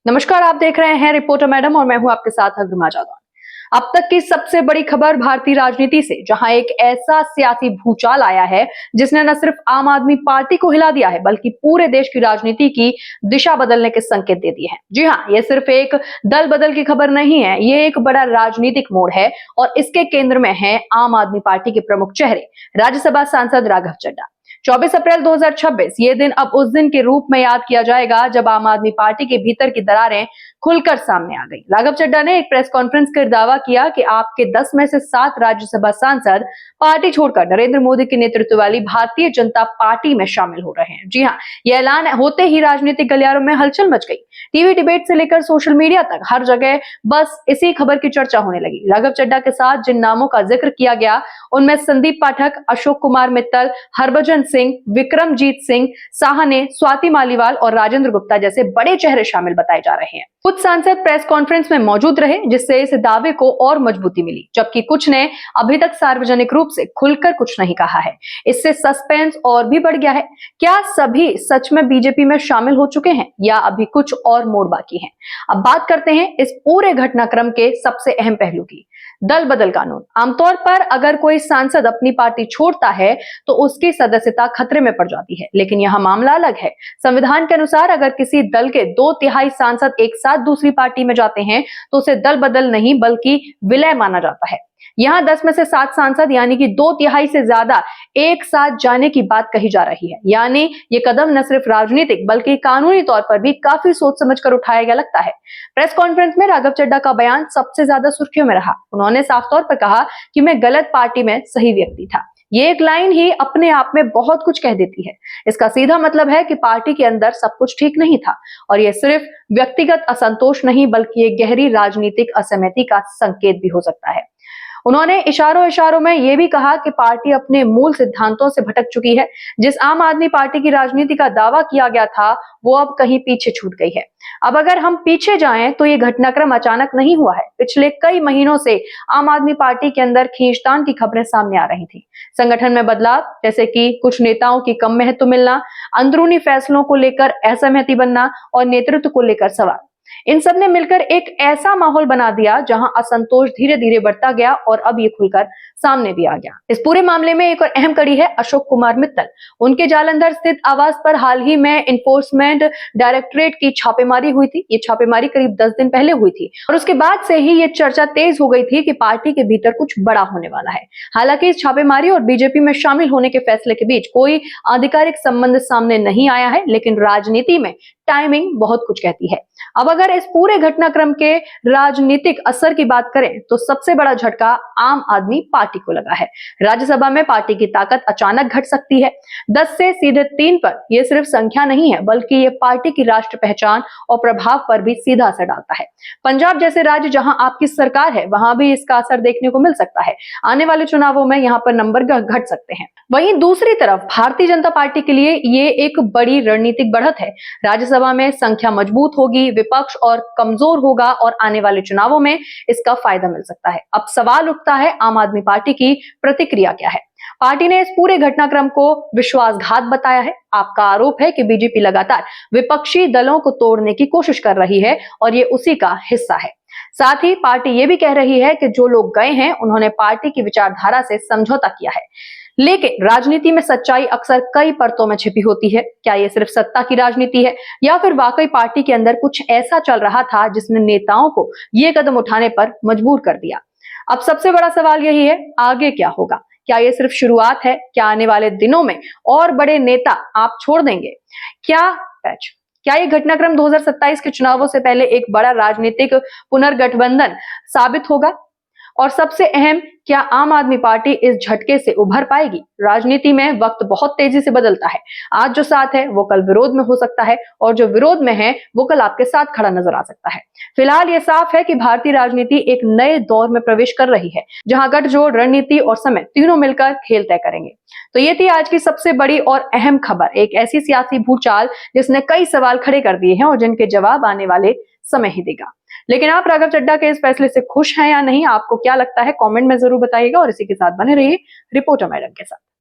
नमस्कार, आप देख रहे हैं रिपोर्टर मैडम और मैं हूं आपके साथ अग्रमा जादौन। अब तक की सबसे बड़ी खबर भारतीय राजनीति से, जहां एक ऐसा सियासी भूचाल आया है जिसने न सिर्फ आम आदमी पार्टी को हिला दिया है बल्कि पूरे देश की राजनीति की दिशा बदलने के संकेत दे दिए हैं। जी हां, ये सिर्फ एक दल बदल की खबर नहीं है, ये एक बड़ा राजनीतिक मोड़ है और इसके केंद्र में है आम आदमी पार्टी के प्रमुख चेहरे राज्यसभा सांसद राघव चड्ढा। 24 अप्रैल 2026 ये दिन अब उस दिन के रूप में याद किया जाएगा जब आम आदमी पार्टी के भीतर की दरारें खुलकर सामने आ गई। राघव चड्ढा ने एक प्रेस कॉन्फ्रेंस कर दावा किया कि आपके 10 में से 7 राज्यसभा सांसद पार्टी छोड़कर नरेंद्र मोदी के नेतृत्व वाली भारतीय जनता पार्टी में शामिल हो रहे हैं। जी हाँ, यह ऐलान होते ही राजनीतिक गलियारों में हलचल मच गई। टीवी डिबेट से लेकर सोशल मीडिया तक हर जगह बस इसी खबर की चर्चा होने लगी। राघव चड्ढा के साथ जिन नामों का जिक्र किया गया उनमें संदीप पाठक, अशोक कुमार मित्तल, हरभजन सिंह, विक्रमजीत सिंह साहने, स्वाति मालीवाल और राजेंद्र गुप्ता जैसे बड़े चेहरे शामिल बताए जा रहे हैं। कुछ सांसद प्रेस कॉन्फ्रेंस में मौजूद रहे जिससे इस दावे को और मजबूती मिली, जबकि कुछ ने अभी तक सार्वजनिक रूप से खुलकर कुछ नहीं कहा है। इससे सस्पेंस और भी बढ़ गया है। क्या सभी सच में बीजेपी में शामिल हो चुके हैं या अभी कुछ और मोड़ बाकी है? अब बात करते हैं इस पूरे घटनाक्रम के सबसे अहम पहलू की, दल बदल कानून। आमतौर पर अगर कोई सांसद अपनी पार्टी छोड़ता है तो उसकी सदस्यता खतरे में पड़ जाती है, लेकिन यह मामला अलग है। संविधान के अनुसार अगर किसी दल के 2/3 सांसद एक साथ दूसरी पार्टी में जाते हैं तो उसे दल बदल नहीं बल्कि विलय माना जाता है। यहाँ 10 में से 7 सांसद यानी कि 2/3 से ज्यादा एक साथ जाने की बात कही जा रही है। यानी ये कदम न सिर्फ राजनीतिक बल्कि कानूनी तौर पर भी काफी सोच समझ कर उठाया गया लगता है। प्रेस कॉन्फ्रेंस में राघव चड्ढा का बयान सबसे ज्यादा सुर्खियों में रहा। उन्होंने साफ तौर पर कहा कि मैं गलत पार्टी में सही व्यक्ति था। ये एक लाइन ही अपने आप में बहुत कुछ कह देती है। इसका सीधा मतलब है कि पार्टी के अंदर सब कुछ ठीक नहीं था और ये सिर्फ व्यक्तिगत असंतोष नहीं बल्कि एक गहरी राजनीतिक असहमति का संकेत भी हो सकता है। उन्होंने इशारों में यह भी कहा कि पार्टी अपने मूल सिद्धांतों से भटक चुकी है। जिस आम आदमी पार्टी की राजनीति का दावा किया गया था वो अब कहीं पीछे छूट गई है। अब अगर हम पीछे जाएं तो ये घटनाक्रम अचानक नहीं हुआ है। पिछले कई महीनों से आम आदमी पार्टी के अंदर खींचतान की खबरें सामने आ रही थी। संगठन में बदलाव, जैसे कि कुछ नेताओं की कम महत्व मिलना, अंदरूनी फैसलों को लेकर असहमति बनना और नेतृत्व को लेकर सवाल, इन सब ने मिलकर एक ऐसा माहौल बना दिया जहां असंतोष धीरे धीरे बढ़ता गया और अब ये खुलकर सामने भी आ गया। इस पूरे मामले में एक और अहम कड़ी है अशोक कुमार मित्तल। उनके जालंधर स्थित आवास पर हाल ही में एनफोर्समेंट डायरेक्टरेट की छापेमारी हुई थी। ये छापेमारी करीब 10 दिन पहले हुई थी और उसके बाद से ही ये चर्चा तेज हो गई थी कि पार्टी के भीतर कुछ बड़ा होने वाला है। हालांकि इस छापेमारी और बीजेपी में शामिल होने के फैसले के बीच कोई आधिकारिक संबंध सामने नहीं आया है, लेकिन राजनीति में टाइमिंग बहुत कुछ कहती है। अब अगर इस पूरे घटनाक्रम के राजनीतिक असर की बात करें तो सबसे बड़ा झटका आम आदमी पार्टी को लगा है। राज्यसभा में पार्टी की ताकत अचानक घट सकती है। 10 से सीधे 3 पर यह सिर्फ संख्या नहीं है बल्कि ये पार्टी की राष्ट्र पहचान और प्रभाव पर भी सीधा असर डालता है। पंजाब जैसे राज्य जहां आपकी सरकार है वहां भी इसका असर देखने को मिल सकता है। आने वाले चुनावों में यहाँ पर नंबर घट सकते हैं। वहीं दूसरी तरफ भारतीय जनता पार्टी के लिए ये एक बड़ी रणनीतिक बढ़त है। राज्यसभा में संख्या मजबूत होगी, विपक्ष और कमजोर होगा और आने वाले चुनावों में इसका फायदा मिल सकता है। अब सवाल उठता है, आम आदमी पार्टी की प्रतिक्रिया क्या है? पार्टी ने इस पूरे घटनाक्रम को विश्वासघात बताया है। आपका आरोप है कि बीजेपी लगातार विपक्षी दलों को तोड़ने की कोशिश कर रही है और ये उसी का हिस्सा है। साथ ही पार्टी ये भी कह रही है कि जो लोग गए हैं उन्होंने पार्टी की विचारधारा से समझौता किया है। लेकिन राजनीति में सच्चाई अक्सर कई परतों में छिपी होती है। क्या ये सिर्फ सत्ता की राजनीति है या फिर वाकई पार्टी के अंदर कुछ ऐसा चल रहा था जिसने नेताओं को ये कदम उठाने पर मजबूर कर दिया? अब सबसे बड़ा सवाल यही है, आगे क्या होगा? क्या ये सिर्फ शुरुआत है? क्या आने वाले दिनों में और बड़े नेता आप छोड़ देंगे? क्या ये घटनाक्रम 2027 के चुनावों से पहले एक बड़ा राजनीतिक पुनर्गठबंधन साबित होगा? और सबसे अहम, क्या आम आदमी पार्टी इस झटके से उभर पाएगी? राजनीति में वक्त बहुत तेजी से बदलता है। आज जो साथ है वो कल विरोध में हो सकता है और जो विरोध में है वो कल आपके साथ खड़ा नजर आ सकता है। फिलहाल ये साफ है कि भारतीय राजनीति एक नए दौर में प्रवेश कर रही है जहां गठजोड़, रणनीति और समय तीनों मिलकर खेल तय करेंगे। तो ये थी आज की सबसे बड़ी और अहम खबर, एक ऐसी सियासी भूचाल जिसने कई सवाल खड़े कर दिए हैं और जिनके जवाब आने वाले समय ही देगा। लेकिन आप राघव चड्ढा के इस फैसले से खुश हैं या नहीं? आपको क्या लगता है? कमेंट में जरूर बताइएगा और इसी के साथ बने रहिए रिपोर्टर मैडम के साथ।